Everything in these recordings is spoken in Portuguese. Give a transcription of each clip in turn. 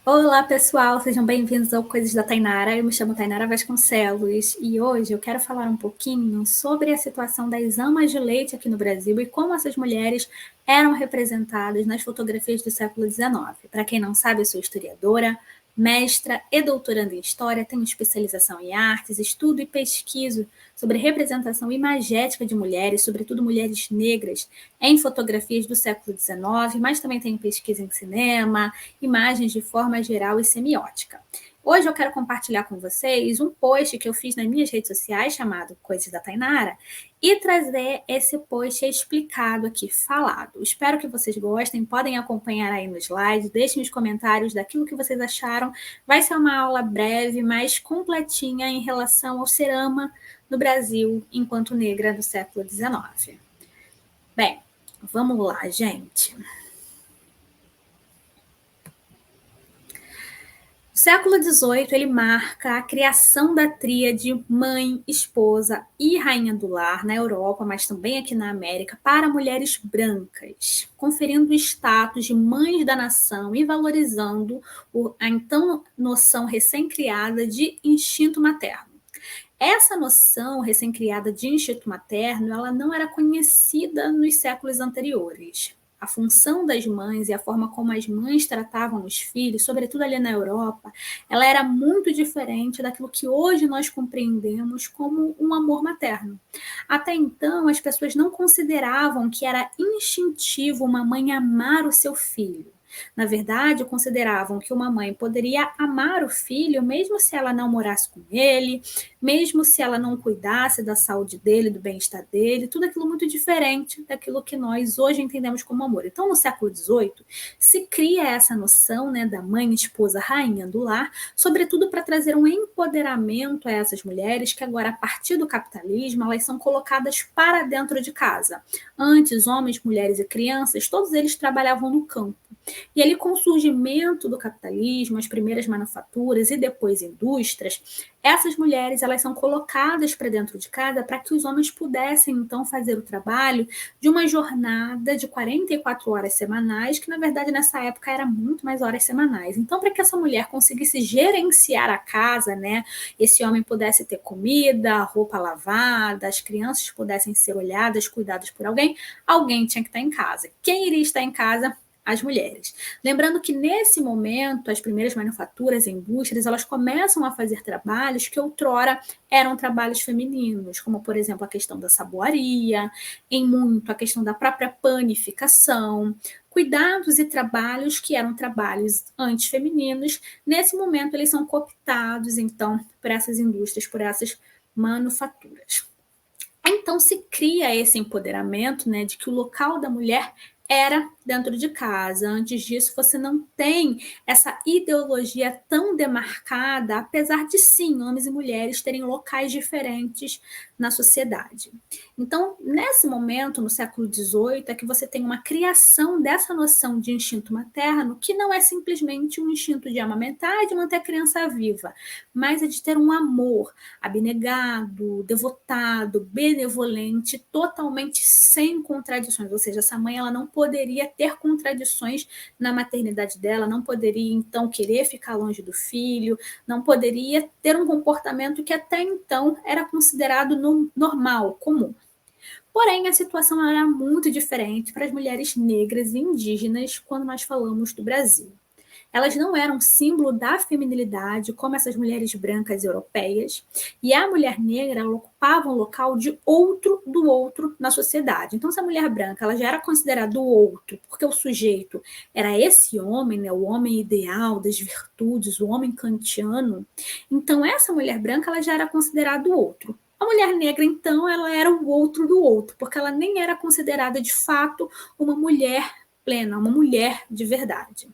Olá, pessoal, sejam bem-vindos ao Coisas da Tainara. Eu me chamo Tainara Vasconcelos e hoje eu quero falar um pouquinho sobre a situação das amas de leite aqui no Brasil e como essas mulheres eram representadas nas fotografias do século XIX. Para quem não sabe, eu sou historiadora, mestra e doutoranda em História, tenho especialização em artes, estudo e pesquiso sobre representação imagética de mulheres, sobretudo mulheres negras, em fotografias do século XIX, mas também tenho pesquisa em cinema, imagens de forma geral e semiótica. Hoje eu quero compartilhar com vocês um post que eu fiz nas minhas redes sociais chamado Coisas da Tainara e trazer esse post explicado aqui, falado. Espero que vocês gostem, podem acompanhar aí no slide, deixem os comentários daquilo que vocês acharam. Vai ser uma aula breve, mas completinha em relação ao ser ama no Brasil enquanto negra do século XIX. Bem, vamos lá, gente. O século XVIII ele marca a criação da tríade mãe, esposa e rainha do lar na Europa, mas também aqui na América, para mulheres brancas, conferindo o status de mães da nação e valorizando a então noção recém-criada de instinto materno. Essa noção recém-criada de instinto materno, ela não era conhecida nos séculos anteriores. A função das mães e a forma como as mães tratavam os filhos, sobretudo ali na Europa, ela era muito diferente daquilo que hoje nós compreendemos como um amor materno. Até então, as pessoas não consideravam que era instintivo uma mãe amar o seu filho. Na verdade, consideravam que uma mãe poderia amar o filho mesmo se ela não morasse com ele, mesmo se ela não cuidasse da saúde dele, do bem-estar dele, tudo aquilo muito diferente daquilo que nós hoje entendemos como amor. Então, no século XVIII, se cria essa noção, né, da mãe, esposa, rainha do lar, sobretudo para trazer um empoderamento a essas mulheres que agora, a partir do capitalismo, elas são colocadas para dentro de casa. Antes, homens, mulheres e crianças, todos eles trabalhavam no campo. E ali, com o surgimento do capitalismo, as primeiras manufaturas e depois indústrias, essas mulheres elas são colocadas para dentro de casa para que os homens pudessem, então, fazer o trabalho de uma jornada de 44 horas semanais, que, na verdade, nessa época era muito mais horas semanais. Então, para que essa mulher conseguisse gerenciar a casa, né, esse homem pudesse ter comida, roupa lavada, as crianças pudessem ser olhadas, cuidadas por alguém, alguém tinha que estar em casa. Quem iria estar em casa? As mulheres. Lembrando que nesse momento as primeiras manufaturas e indústrias elas começam a fazer trabalhos que outrora eram trabalhos femininos, como por exemplo a questão da saboaria, em muito a questão da própria panificação, cuidados e trabalhos que eram trabalhos antes femininos, nesse momento eles são cooptados então por essas indústrias, por essas manufaturas. Então se cria esse empoderamento, né, de que o local da mulher era dentro de casa. Antes disso, você não tem essa ideologia tão demarcada, apesar de sim, homens e mulheres terem locais diferentes na sociedade. Então, nesse momento, no século XVIII, é que você tem uma criação dessa noção de instinto materno, que não é simplesmente um instinto de amamentar e de manter a criança viva, mas é de ter um amor abnegado, devotado, benevolente, totalmente sem contradições. Ou seja, essa mãe ela não poderia ter contradições na maternidade dela, não poderia então querer ficar longe do filho, não poderia ter um comportamento que até então era considerado normal, comum. Porém, a situação era muito diferente para as mulheres negras e indígenas quando nós falamos do Brasil. Elas não eram símbolo da feminilidade como essas mulheres brancas europeias, e a mulher negra ela ocupava um local de outro do outro na sociedade. Então, se a mulher branca ela já era considerada o outro, porque o sujeito era esse homem, né, o homem ideal das virtudes, o homem kantiano, então essa mulher branca ela já era considerada o outro. A mulher negra, então, ela era o outro do outro, porque ela nem era considerada de fato uma mulher plena, uma mulher de verdade.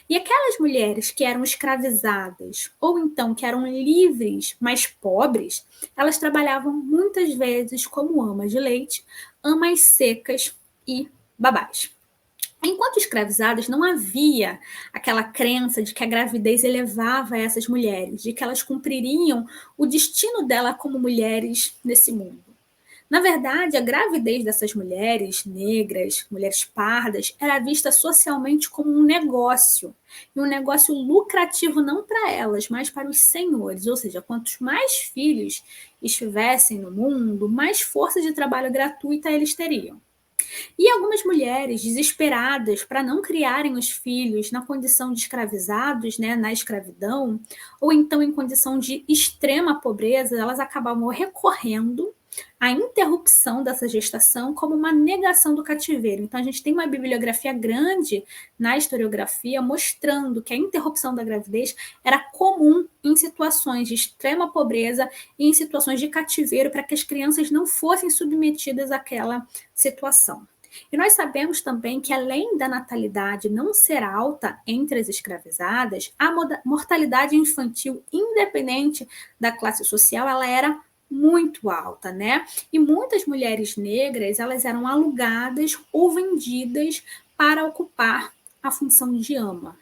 E aquelas mulheres que eram escravizadas ou então que eram livres, mas pobres, elas trabalhavam muitas vezes como amas de leite, amas secas e babás. Enquanto escravizadas, não havia aquela crença de que a gravidez elevava essas mulheres, de que elas cumpririam o destino dela como mulheres nesse mundo. Na verdade, a gravidez dessas mulheres negras, mulheres pardas, era vista socialmente como um negócio, e um negócio lucrativo não para elas, mas para os senhores, ou seja, quantos mais filhos estivessem no mundo, mais força de trabalho gratuita eles teriam. E algumas mulheres, desesperadas para não criarem os filhos na condição de escravizados, né, na escravidão, ou então em condição de extrema pobreza, elas acabavam recorrendo à interrupção dessa gestação como uma negação do cativeiro. Então, a gente tem uma bibliografia grande na historiografia mostrando que a interrupção da gravidez era comum em situações de extrema pobreza e em situações de cativeiro para que as crianças não fossem submetidas àquela situação. E nós sabemos também que, além da natalidade não ser alta entre as escravizadas, a mortalidade infantil, independente da classe social, ela era muito alta, né? E muitas mulheres negras, elas eram alugadas ou vendidas para ocupar a função de ama.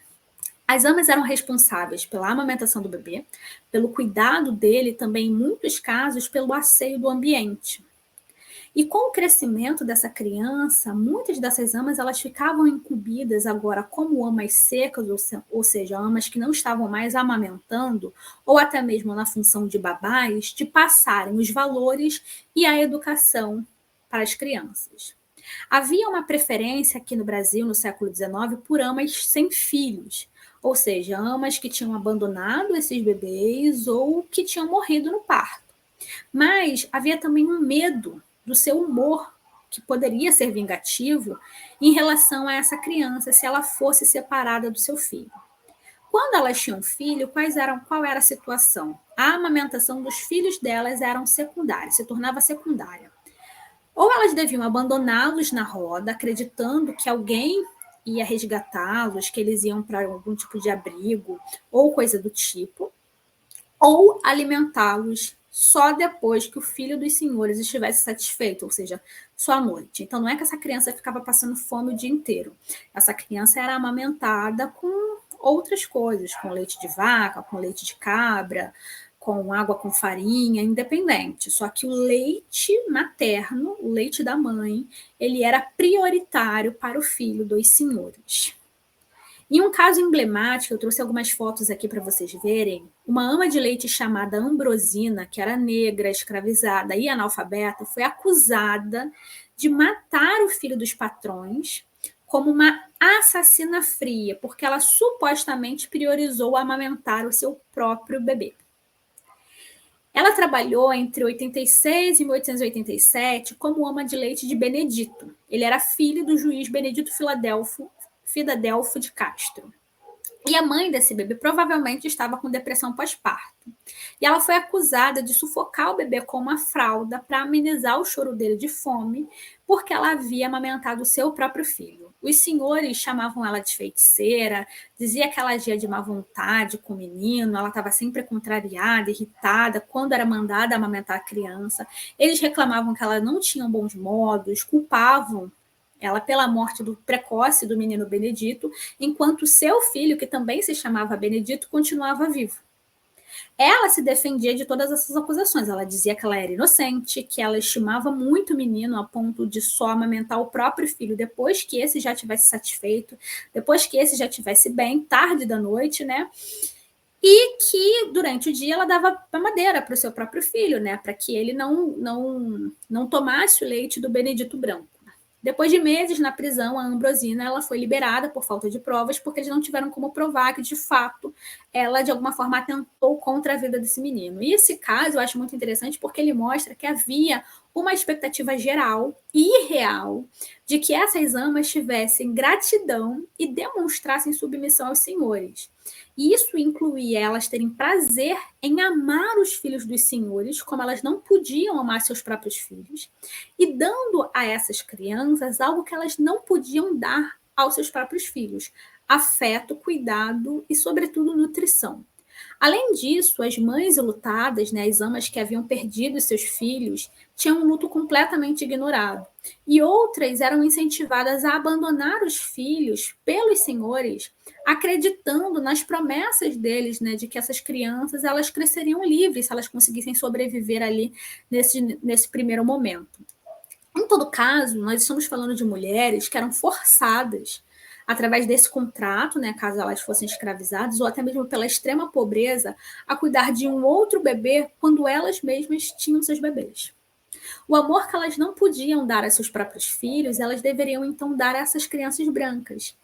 As amas eram responsáveis pela amamentação do bebê, pelo cuidado dele, também em muitos casos pelo asseio do ambiente. E com o crescimento dessa criança, muitas dessas amas elas ficavam incumbidas agora como amas secas, ou seja, amas que não estavam mais amamentando, ou até mesmo na função de babás, de passarem os valores e a educação para as crianças. Havia uma preferência aqui no Brasil, no século XIX, por amas sem filhos, ou seja, amas que tinham abandonado esses bebês ou que tinham morrido no parto. Mas havia também um medo do seu humor, que poderia ser vingativo, em relação a essa criança, se ela fosse separada do seu filho. Quando elas tinham filho, qual era a situação? A amamentação dos filhos delas era secundária, se tornava secundária. Ou elas deviam abandoná-los na roda, acreditando que alguém ia resgatá-los, que eles iam para algum tipo de abrigo ou coisa do tipo, ou alimentá-los só depois que o filho dos senhores estivesse satisfeito, ou seja, só à noite. Então, não é que essa criança ficava passando fome o dia inteiro. Essa criança era amamentada com outras coisas, com leite de vaca, com leite de cabra, com água com farinha, independente. Só que o leite materno, o leite da mãe, ele era prioritário para o filho dos senhores. Em um caso emblemático, eu trouxe algumas fotos aqui para vocês verem, uma ama de leite chamada Ambrosina, que era negra, escravizada e analfabeta, foi acusada de matar o filho dos patrões como uma assassina fria, porque ela supostamente priorizou amamentar o seu próprio bebê. Ela trabalhou entre 86 e 1887 como ama de leite de Benedito. Ele era filho do juiz Benedito Filadelfo de Castro. E a mãe desse bebê provavelmente estava com depressão pós-parto. E ela foi acusada de sufocar o bebê com uma fralda para amenizar o choro dele de fome, porque ela havia amamentado o seu próprio filho. Os senhores chamavam ela de feiticeira, dizia que ela agia de má vontade com o menino, ela estava sempre contrariada, irritada, quando era mandada amamentar a criança. Eles reclamavam que ela não tinha bons modos, culpavam ela pela morte precoce do menino Benedito, enquanto seu filho, que também se chamava Benedito, continuava vivo. Ela se defendia de todas essas acusações. Ela dizia que ela era inocente, que ela estimava muito o menino a ponto de só amamentar o próprio filho depois que esse já tivesse satisfeito, depois que esse já tivesse bem, tarde da noite, né? E que durante o dia ela dava mamadeira para o seu próprio filho, né? Para que ele não tomasse o leite do Benedito branco. Depois de meses na prisão, a Ambrosina ela foi liberada por falta de provas, porque eles não tiveram como provar que, de fato, ela, de alguma forma, atentou contra a vida desse menino. E esse caso eu acho muito interessante porque ele mostra que havia uma expectativa geral e real de que essas amas tivessem gratidão e demonstrassem submissão aos senhores. E isso incluía elas terem prazer em amar os filhos dos senhores, como elas não podiam amar seus próprios filhos, e dando a essas crianças algo que elas não podiam dar aos seus próprios filhos: afeto, cuidado e, sobretudo, nutrição. Além disso, as mães enlutadas, né, as amas que haviam perdido seus filhos, tinham um luto completamente ignorado. E outras eram incentivadas a abandonar os filhos pelos senhores, acreditando nas promessas deles, né, de que essas crianças elas cresceriam livres se elas conseguissem sobreviver ali nesse primeiro momento. Em todo caso, nós estamos falando de mulheres que eram forçadas, através desse contrato, né, caso elas fossem escravizadas, ou até mesmo pela extrema pobreza, a cuidar de um outro bebê quando elas mesmas tinham seus bebês. O amor que elas não podiam dar a seus próprios filhos, elas deveriam então dar a essas crianças brancas.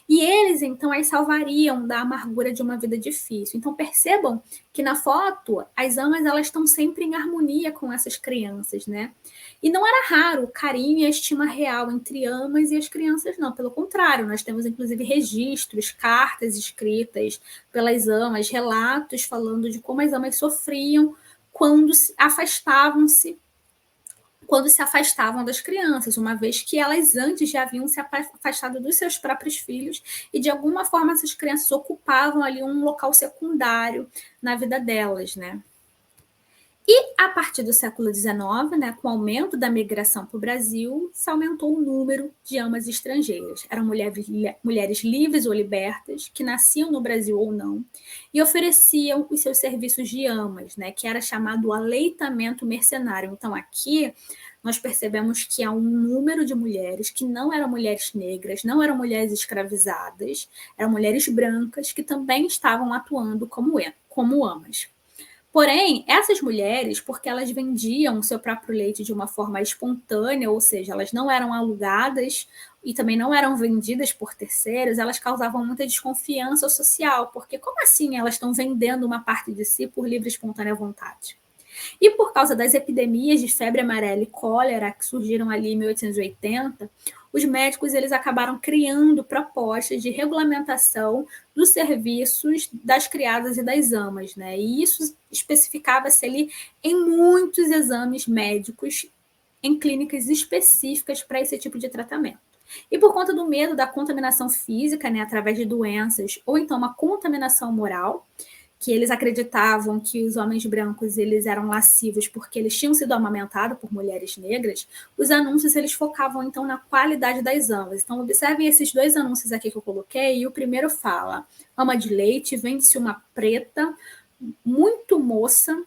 E eles então as salvariam da amargura de uma vida difícil. Então percebam que na foto as amas elas estão sempre em harmonia com essas crianças, né? E não era raro o carinho e a estima real entre amas e as crianças, não. Pelo contrário, nós temos inclusive registros, cartas escritas pelas amas, relatos falando de como as amas sofriam quando se afastavam das crianças, uma vez que elas antes já haviam se afastado dos seus próprios filhos e de alguma forma essas crianças ocupavam ali um local secundário na vida delas, né? E a partir do século XIX, né, com o aumento da migração para o Brasil, se aumentou o número de amas estrangeiras. Eram mulheres livres ou libertas, que nasciam no Brasil ou não, e ofereciam os seus serviços de amas, né, que era chamado aleitamento mercenário. Então, aqui nós percebemos que há um número de mulheres que não eram mulheres negras, não eram mulheres escravizadas, eram mulheres brancas que também estavam atuando como amas. Porém, essas mulheres, porque elas vendiam o seu próprio leite de uma forma espontânea, ou seja, elas não eram alugadas e também não eram vendidas por terceiros, elas causavam muita desconfiança social, porque como assim elas estão vendendo uma parte de si por livre e espontânea vontade? E por causa das epidemias de febre amarela e cólera que surgiram ali em 1880, os médicos eles acabaram criando propostas de regulamentação dos serviços das criadas e das amas, né? E isso especificava-se ali em muitos exames médicos em clínicas específicas para esse tipo de tratamento. E por conta do medo da contaminação física, né, através de doenças, ou então uma contaminação moral, que eles acreditavam que os homens brancos eles eram lascivos porque eles tinham sido amamentados por mulheres negras, os anúncios eles focavam então na qualidade das amas. Então observem esses dois anúncios aqui que eu coloquei, e o primeiro fala: ama de leite, vende-se uma preta, muito moça,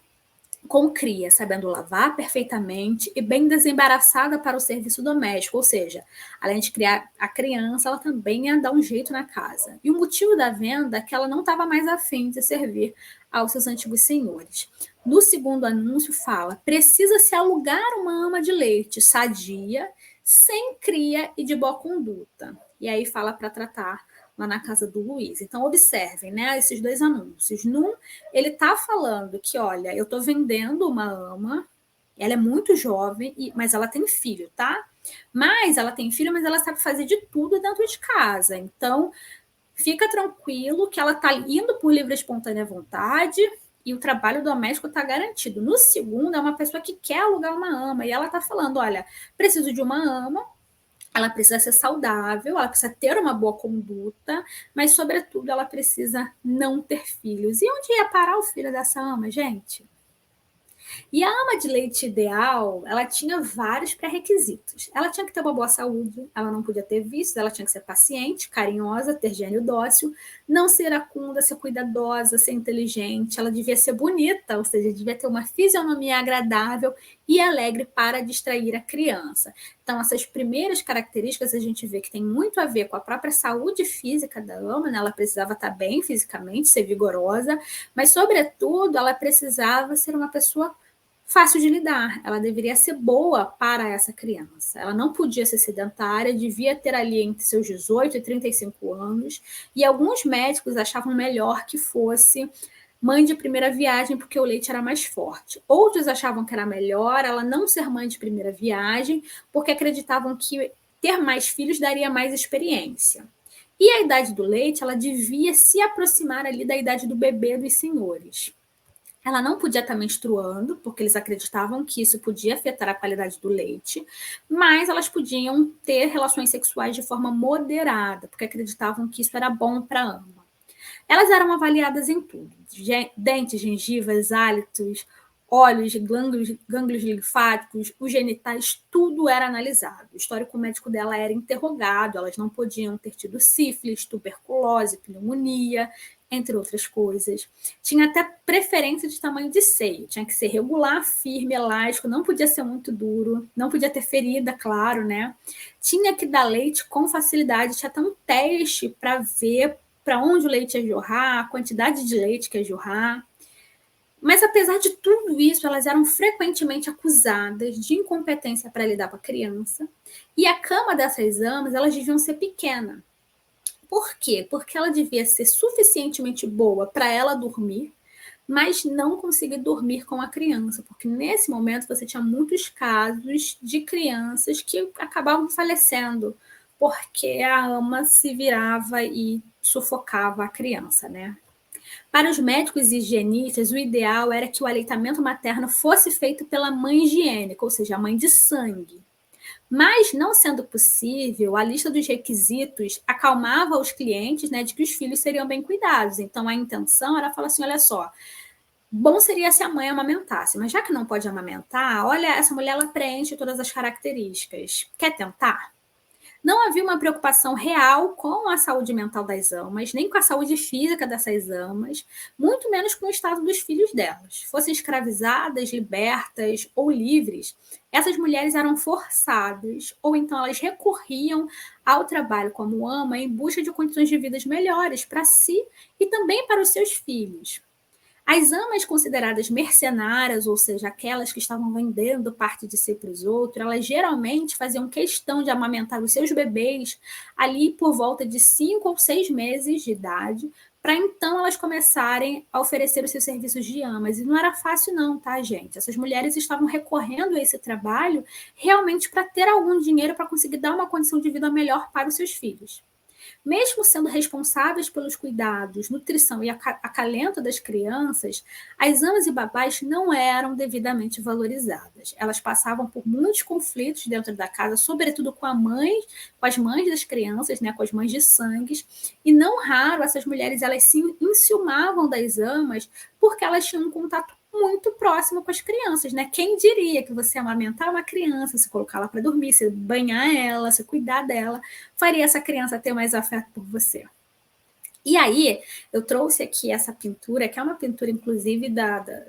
com cria, sabendo lavar perfeitamente e bem desembaraçada para o serviço doméstico, ou seja, além de criar a criança, ela também ia dar um jeito na casa. E o motivo da venda é que ela não estava mais afim de servir aos seus antigos senhores. No segundo anúncio fala: precisa-se alugar uma ama de leite sadia, sem cria e de boa conduta. E aí fala para tratar lá na casa do Luiz. Então, observem, né, esses dois anúncios. Num, ele está falando que, olha, eu estou vendendo uma ama, ela é muito jovem, mas ela tem filho, tá? Mas ela tem filho, mas ela sabe fazer de tudo dentro de casa. Então, fica tranquilo que ela está indo por livre e espontânea vontade e o trabalho doméstico está garantido. No segundo, é uma pessoa que quer alugar uma ama e ela está falando, olha, preciso de uma ama, ela precisa ser saudável, ela precisa ter uma boa conduta, mas, sobretudo, ela precisa não ter filhos. E onde ia parar o filho dessa ama, gente? E a ama de leite ideal, ela tinha vários pré-requisitos. Ela tinha que ter uma boa saúde, ela não podia ter vícios, ela tinha que ser paciente, carinhosa, ter gênio dócil, não ser iracunda, ser cuidadosa, ser inteligente, ela devia ser bonita, ou seja, devia ter uma fisionomia agradável e alegre para distrair a criança. Então, essas primeiras características a gente vê que tem muito a ver com a própria saúde física da ama, né? Ela precisava estar bem fisicamente, ser vigorosa, mas, sobretudo, ela precisava ser uma pessoa fácil de lidar, ela deveria ser boa para essa criança. Ela não podia ser sedentária, devia ter ali entre seus 18 e 35 anos, e alguns médicos achavam melhor que fosse mãe de primeira viagem, porque o leite era mais forte. Outros achavam que era melhor ela não ser mãe de primeira viagem, porque acreditavam que ter mais filhos daria mais experiência. E a idade do leite, ela devia se aproximar ali da idade do bebê dos senhores. Ela não podia estar menstruando, porque eles acreditavam que isso podia afetar a qualidade do leite, mas elas podiam ter relações sexuais de forma moderada, porque acreditavam que isso era bom para a ama. Elas eram avaliadas em tudo: dentes, gengivas, hálitos, olhos, gânglios linfáticos, os genitais, tudo era analisado. O histórico médico dela era interrogado, elas não podiam ter tido sífilis, tuberculose, pneumonia, entre outras coisas. Tinha até preferência de tamanho de seio, tinha que ser regular, firme, elástico, não podia ser muito duro, não podia ter ferida, claro, né? Tinha que dar leite com facilidade, tinha até um teste para ver para onde o leite ia jorrar, a quantidade de leite que ia jorrar. Mas, apesar de tudo isso, elas eram frequentemente acusadas de incompetência para lidar com a criança. E a cama dessas amas, elas deviam ser pequena. Por quê? Porque ela devia ser suficientemente boa para ela dormir, mas não conseguir dormir com a criança, porque nesse momento você tinha muitos casos de crianças que acabavam falecendo, porque a ama se virava e sufocava a criança, né? Para os médicos e higienistas, o ideal era que o aleitamento materno fosse feito pela mãe higiênica, ou seja, a mãe de sangue. Mas, não sendo possível, a lista dos requisitos acalmava os clientes, né, de que os filhos seriam bem cuidados. Então, a intenção era falar assim: olha só, bom seria se a mãe amamentasse, mas já que não pode amamentar, olha, essa mulher ela preenche todas as características. Quer tentar? Não havia uma preocupação real com a saúde mental das amas, nem com a saúde física dessas amas, muito menos com o estado dos filhos delas. Fossem escravizadas, libertas ou livres, essas mulheres eram forçadas, ou então elas recorriam ao trabalho como ama em busca de condições de vida melhores para si e também para os seus filhos. As amas consideradas mercenárias, ou seja, aquelas que estavam vendendo parte de si para os outros, elas geralmente faziam questão de amamentar os seus bebês ali por volta de 5 ou 6 meses de idade, para então elas começarem a oferecer os seus serviços de amas. E não era fácil não, tá, gente? Essas mulheres estavam recorrendo a esse trabalho realmente para ter algum dinheiro para conseguir dar uma condição de vida melhor para os seus filhos. Mesmo sendo responsáveis pelos cuidados, nutrição e acalento das crianças, as amas e babás não eram devidamente valorizadas. Elas passavam por muitos conflitos dentro da casa, sobretudo com com as mães das crianças, né, com as mães de sangue, e não raro essas mulheres elas se enciumavam das amas porque elas tinham um contato muito próximo com as crianças, né? Quem diria que você amamentar uma criança, se colocar ela para dormir, se banhar ela, se cuidar dela, faria essa criança ter mais afeto por você? E aí, eu trouxe aqui essa pintura, que é uma pintura, inclusive,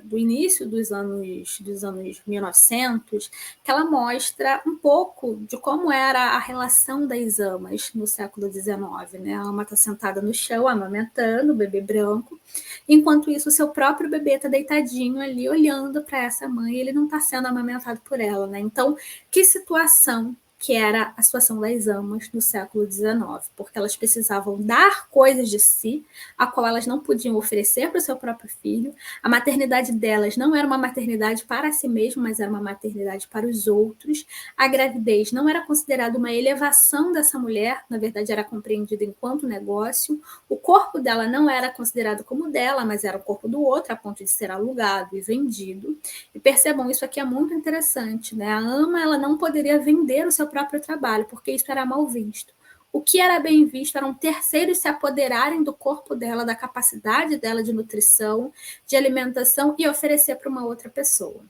do início dos anos 1900, que ela mostra um pouco de como era a relação das amas no século XIX. Né? A ama está sentada no chão, amamentando o bebê branco, enquanto isso, o seu próprio bebê está deitadinho ali, olhando para essa mãe, e ele não está sendo amamentado por ela. Né? Então, que situação que era a situação das amas no século XIX, porque elas precisavam dar coisas de si, a qual elas não podiam oferecer para o seu próprio filho. A maternidade delas não era uma maternidade para si mesma, mas era uma maternidade para os outros. A gravidez não era considerada uma elevação dessa mulher, na verdade era compreendida enquanto negócio. O corpo dela não era considerado como dela, mas era o corpo do outro, a ponto de ser alugado e vendido. E percebam, isso aqui é muito interessante, né? A ama ela não poderia vender o seu próprio trabalho, porque isso era mal visto. O que era bem visto eram terceiros se apoderarem do corpo dela, da capacidade dela de nutrição, de alimentação e oferecer para uma outra pessoa.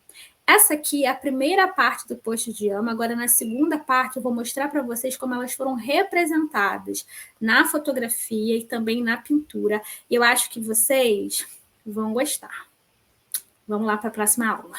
Essa aqui é a primeira parte do post de ama. Agora, na segunda parte, eu vou mostrar para vocês como elas foram representadas na fotografia e também na pintura. E eu acho que vocês vão gostar. Vamos lá para a próxima aula.